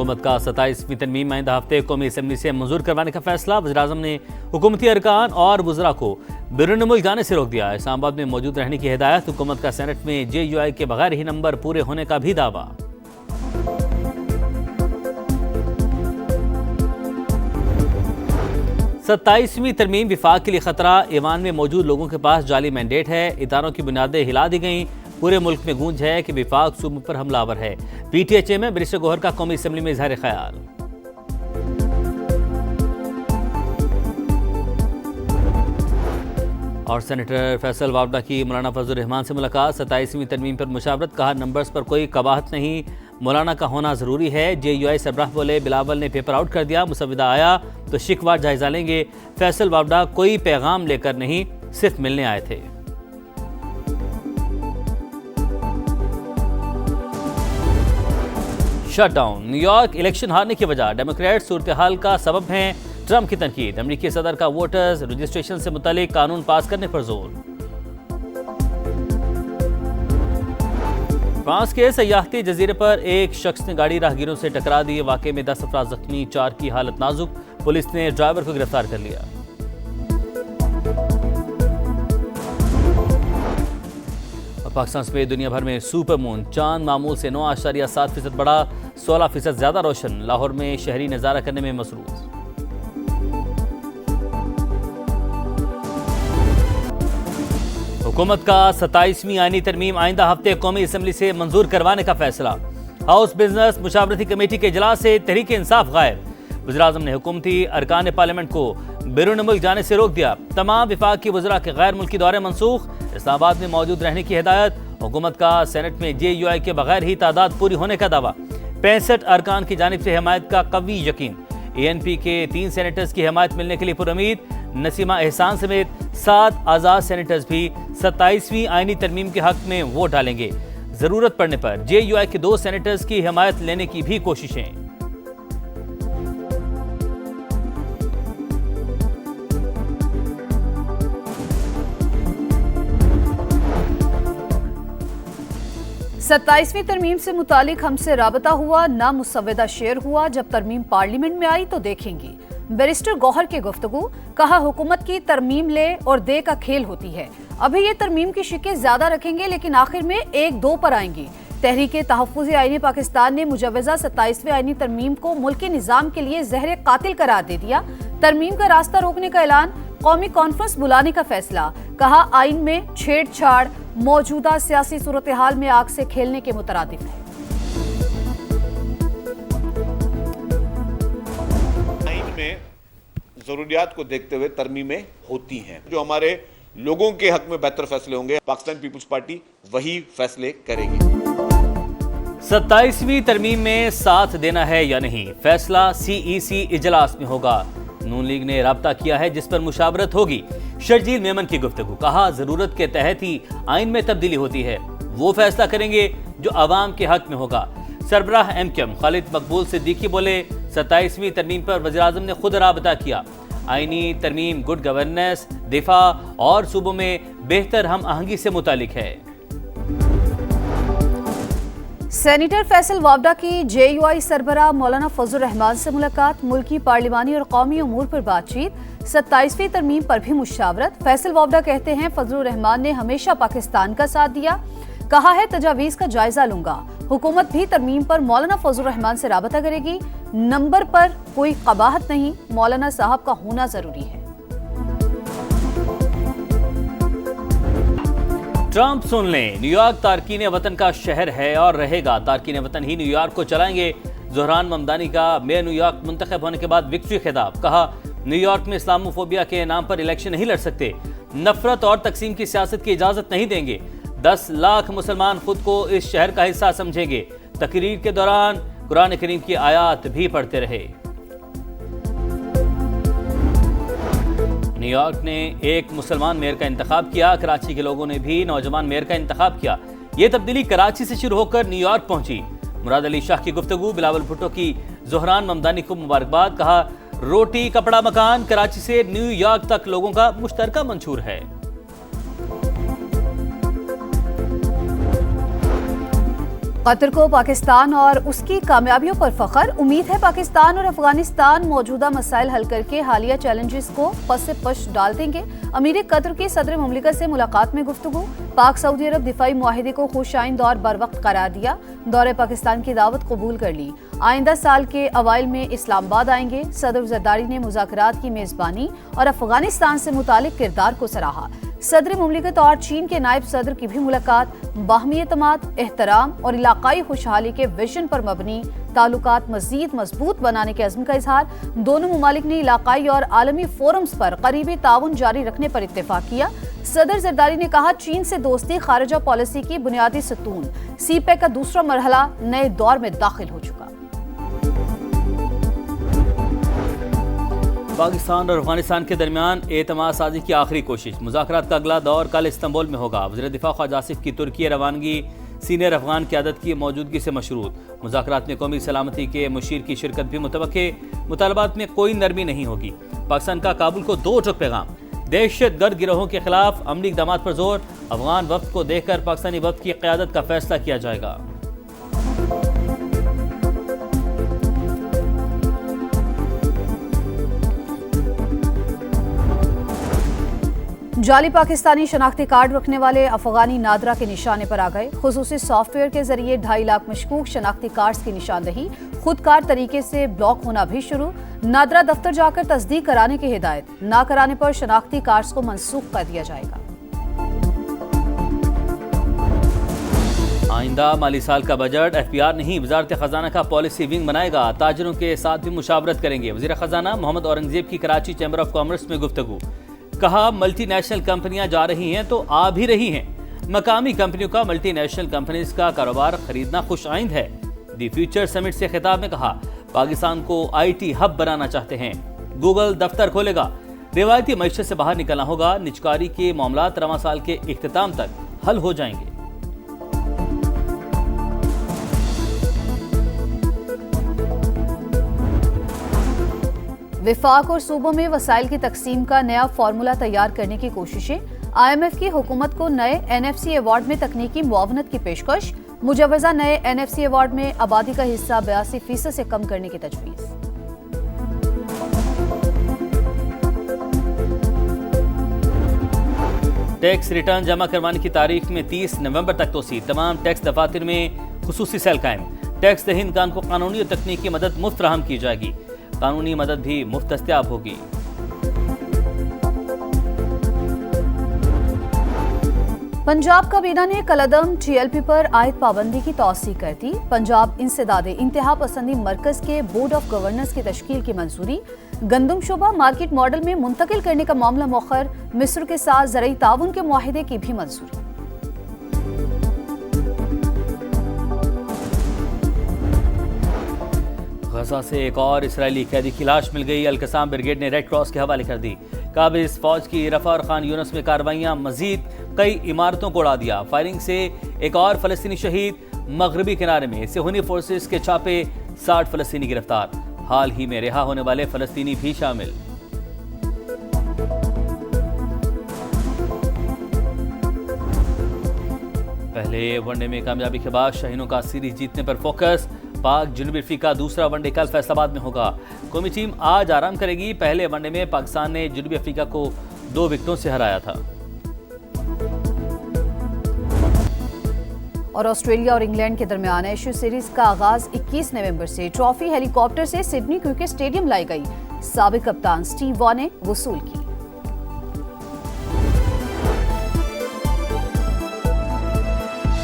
हुकूमत का 27वीं तरमीम आइंदा हफ्ते कौमी असम्बली से मंजूर करवाने का फैसला। वज़ीर-ए-आज़म ने हुकूमती अरकान और वज़रा को बैरून मुल्क जाने से रोक दिया। इस्लामाबाद में मौजूद रहने की हिदायत। हुकूमत का सेनेट में JUI के बगैर ही नंबर पूरे होने का भी दावा। सत्ताईसवीं तरमीम विफाक के लिए खतरा। ईवान में मौजूद लोगों के पास जाली मैंडेट है। इदारों की बुनियादें हिला दी गईं। पूरे मुल्क में गूंज है कि विफाक सूबों पर हमलावर है। PTHA में बैरिस्टर गौहर का कौमी असम्बली में इजहार ख्याल। और सेनेटर फैसल वावडा की मौलाना फजलुर रहमान से मुलाकात। 27वीं तरमीम पर मुशावरत। कहा नंबर्स पर कोई कबाहत नहीं, मौलाना का होना ज़रूरी है। JUI सरबराह बोले बिलावल ने पेपर आउट कर दिया। मुसविदा आया तो शिकवा जायजा लेंगे। फैसल वावडा कोई पैगाम लेकर नहीं, सिर्फ मिलने आए थे। शटडाउन। न्यूयॉर्क इलेक्शन हारने की वजह डेमोक्रेट सूरत हाल का सबब हैं। ट्रंप की तनकीद। अमरीकी सदर का वोटर्स रजिस्ट्रेशन से मुतालिक कानून पास करने पर जोर। फ्रांस के सयाहती जजीरे पर एक शख्स ने गाड़ी राहगीरों से टकरा दी। वाकई में 10 अफराद जख्मी, 4 की हालत नाजुक। पुलिस ने ड्राइवर को गिरफ्तार कर लिया। पाकिस्तान समेत दुनिया भर में सुपर मून चांद मामूल से 9.7% बढ़ा, 16% ज्यादा रोशन। लाहौर में शहरी नजारा करने में मसरूफ। हुकूमत का 27वीं आईनी तरमीम आइंदा हफ्ते कौमी असम्बली से मंजूर करवाने का फैसला। हाउस बिजनेस मुशावरती कमेटी के इजलास से तहरीक इंसाफ गायब। वज़ीर-ए-आज़म ने हुकूमती अरकान पार्लियामेंट को बैरून मुल्क जाने से रोक दिया। तमाम विफाक की वज़रा के गैर मुल्की दौरे मनसूख। इस्लामाबाद में मौजूद रहने की हिदायत। हुकूमत का सेनेट में JUI के बगैर ही तादाद पूरी होने का दावा। 65 अरकान की जानिब से हिमायत का कवी यकीन। ANP के 3 सेनेटर्स की हिमायत मिलने के लिए पुरुमीद। नसीमा एहसान समेत 7 आज़ाद सेनेटर्स भी 27वीं आईनी तरमीम के हक में वोट डालेंगे। जरूरत पड़ने पर JUI के 2 सेनेटर्स की हिमायत लेने की भी कोशिशें। सत्ताईसवीं तरमीम से मुतालिक हमसे राबता हुआ, ना मुसव्वदा शेयर हुआ। जब तरमीम पार्लियामेंट में आई तो देखेंगे। बैरिस्टर गौहर की गुफ्तगू। कहा हुकूमत की तरमीम ले और दे का खेल होती है। अभी ये तरमीम की शिकें ज्यादा रखेंगे लेकिन आखिर में 1-2 पर आएंगी। तहरीक तहफ़्फ़ुज़ आईनी पाकिस्तान ने मुजव्वज़ा 27वीं आईनी तरमीम को मुल्की निज़ाम के लिए ज़हर कातिल करार दे दिया। तरमीम का रास्ता रोकने का ऐलान। कौमी कॉन्फ्रेंस बुलाने का फैसला। कहा आइन में छेड़छाड़ मौजूदा सियासी सूरत हाल में आग से खेलने के मुतरादिफ है। आइन में जरूरियात को देखते हुए तरमीमें होती हैं। जो हमारे लोगों के हक में बेहतर फैसले होंगे, पाकिस्तान पीपुल्स पार्टी वही फैसले करेगी। 27वीं तरमीम में साथ देना है या नहीं, फैसला CEC इजलास में होगा। नून लीग ने राब्ता किया है जिस पर मुशावरत होगी। शर्जील मेमन की गुफ्तगू। कहा जरूरत के तहत ही आइन में तब्दीली होती है। वो फैसला करेंगे जो अवाम के हक में होगा। सरबराह MKM खालिद मकबूल सिद्दीकी बोले 27वीं तरमीम पर वज़ीर-ए-आज़म ने खुद राब्ता किया। आईनी तरमीम गुड गवर्नेंस, दिफा और सूबों में बेहतर हम आहंगी से मुतालिक है। सेनेटर फैसल वावडा की JUI सरबराह मौलाना फजलुर रहमान से मुलाकात। मुल्की पार्लिमानी और कौमी उमूर पर बातचीत। 27वीं तरमीम पर भी मुशावरत। फैसल वावडा कहते हैं फजलुर रहमान ने हमेशा पाकिस्तान का साथ दिया। कहा है तजावीज का जायजा लूंगा। हुकूमत भी तरमीम पर मौलाना फजलुर रहमान से राबता करेगी। नंबर पर कोई कबाहत नहीं, मौलाना साहब का होना जरूरी है। ट्रंप सुन लें, न्यूयॉर्क तारकीन वतन का शहर है और रहेगा। तारकीन वतन ही न्यूयॉर्क को चलाएंगे। ज़ोहरान ममदानी का मेयर न्यूयॉर्क मुंतखब होने के बाद विक्ट्री खिताब। कहा न्यूयॉर्क में इस्लामोफोबिया के नाम पर इलेक्शन नहीं लड़ सकते। नफरत और तकसीम की सियासत की इजाजत नहीं देंगे। 10 लाख मुसलमान खुद को इस शहर का हिस्सा समझेंगे। तकरीर के दौरान कुरान करीम की आयात भी पढ़ते रहे। न्यूयॉर्क ने एक मुसलमान मेयर का इंतखाब किया। कराची के लोगों ने भी नौजवान मेयर का इंतखाब किया। ये तब्दीली कराची से शुरू होकर न्यूयॉर्क पहुंची। मुराद अली शाह की गुफ्तगू। बिलावल भुट्टो की ज़ोहरान ममदानी को मुबारकबाद। कहा रोटी कपड़ा मकान कराची से न्यूयॉर्क तक लोगों का मुश्तरका मंशूर है। कतर को पाकिस्तान और उसकी कामयाबियों पर फख्र। उम्मीद है पाकिस्तान और अफगानिस्तान मौजूदा मसाइल हल करके हालिया चैलेंजेस को पस पश डाल देंगे। अमीर कतर की सदर मुमलिकत से मुलाकात में गुफ्तगू। पाक सऊदी अरब दिफाई मुआहिदे को खुशाइंद और बर वक्त करार दिया। दौरे पाकिस्तान की दावत कबूल कर ली। आइंदा साल के अवाइल में इस्लामाबाद आएंगे। सदर जरदारी ने मुज़ाकरात की मेजबानी और अफगानिस्तान से मुतालिक किरदार को सराहा। सदर मुमलिकत और चीन के नायब सदर की भी मुलाकात। बाहमी एतमाद, एहतराम और इलाकाई खुशहाली के विजन पर मबनी ताल्लुकात मजीद मजबूत बनाने के अज़्म का इजहार। दोनों मुमालिक ने इलाकाई और आलमी फोरम्स पर करीबी ताउन जारी रखने पर इत्तेफाक किया। सदर जरदारी ने कहा, चीन से दोस्ती खारिजा पॉलिसी की बुनियादी सतून। सीपैक का दूसरा मरहला नए दौर में दाखिल हो चुका। पाकिस्तान और अफगानिस्तान के दरमियान एतमाद साजी की आखिरी कोशिश। मुज़ाकरात का अगला दौर कल इस्तांबुल में होगा। वज़ीर दिफा ख्वाजा आसिफ की तुर्की रवानगी सीनियर अफगान क़यादत की मौजूदगी से मशरूत। मुज़ाकरात में कौमी सलामती के मुशीर की शिरकत भी मुतवक्के। मुतालबात में कोई नरमी नहीं होगी। पाकिस्तान का काबुल को दो टुक पैगाम। दहशतगर्द गिरोहों के खिलाफ अमली इक़दामात पर जोर। अफगान वफ्द को देखकर पाकिस्तानी वफ्द की क़यादत का फैसला किया जाएगा। जाली पाकिस्तानी शनाख्ती कार्ड रखने वाले अफगानी नादरा के निशाने पर आ गए। खुसूसी सॉफ्टवेयर के जरिए 2.5 लाख मशकूक शनाख्ती कार्ड्स की निशानदही खुदकार तरीके से ब्लॉक होना भी शुरू। नादरा दफ्तर जाकर तस्दीक कराने की हिदायत। ना कराने पर शनाख्ती कार्ड्स को मनसूख कर दिया जाएगा। आइंदा माली साल का बजट FPR नहीं, वजारत खजाना का पॉलिसी विंग बनाएगा। ताजरों के साथ भी मुशावरत करेंगे। वजीर खजाना मोहम्मद औरंगजेब की कराची चैम्बर ऑफ कॉमर्स में गुफ्तगू। कहा, मल्टीनेशनल कंपनियां जा रही हैं तो आ भी रही हैं। मकामी कंपनियों का मल्टीनेशनल कंपनीज का कारोबार खरीदना खुशाइंद है। दी फ्यूचर समिट से खिताब में कहा, पाकिस्तान को IT हब बनाना चाहते हैं। गूगल दफ्तर खोलेगा। रिवायती मईशत से बाहर निकलना होगा। निजकारी के मामलात रवां साल के इख्तिताम तक हल हो जाएंगे। विफाक और सूबों में वसाइल की तकसीम का नया फार्मूला तैयार करने की कोशिशें। IMF की हुकूमत को नए NFC अवार्ड में तकनीकी मुआवनत की पेशकश। मुजवजा नए NFC अवार्ड में आबादी का हिस्सा 82% से कम करने की तजवीज़। टैक्स रिटर्न जमा करवाने की तारीख में 30 नवंबर तक तोसी। तमाम टैक्स दफातर में खुसूसी सेल कायम। टैक्स दहिंदगान को कानूनी और तकनीकी मदद मुफ्त फराहम की जाएगी। कानूनी मदद भी मुफ्त दस्तयाब होगी। पंजाब काबीना ने कलअदम TLP पर आयद पाबंदी की तौसी कर दी। पंजाब इंसदादे इंतहा पसंदी मरकज के बोर्ड ऑफ गवर्नर्स की तश्कील की मंजूरी। गंदम शोबा मार्केट मॉडल में मुंतकिल करने का मामला मौखर। मिस्र के साथ ज़रई ताउन के मुआहिदे की भी मंजूरी। गजा से एक और इसराइली कैदी की लाश मिल गई। अल-कसाम ब्रिगेड ने रेड क्रॉस के हवाले कर दी। काबिज फौज की रफा और खान यूनस में कार्रवाइयां। मजीद कई इमारतों को उड़ा दिया। फायरिंग से एक और फलस्तीनी शहीद। मगरबी किनारे में सेहूनी फोर्सेस के छापे। 60 फलस्तीनी गिरफ्तार। हाल ही में रिहा होने वाले फलस्तीनी भी शामिल। पहले वनडे में कामयाबी के बाद शाहीनों का सीरीज जीतने पर फोकस। पाक जनूबी अफ्रीका दूसरा वनडे कल फैसलाबाद में होगा। कौमी टीम आज आराम करेगी। पहले वनडे में पाकिस्तान ने जनूबी अफ्रीका को 2 विकेटों से हराया था। और ऑस्ट्रेलिया और इंग्लैंड के दरमियान एशेज सीरीज का आगाज 21 नवंबर से। ट्रॉफी हेलीकॉप्टर से सिडनी क्रिकेट स्टेडियम लाई गई। साबिक कप्तान स्टीव वॉ ने वसूल की।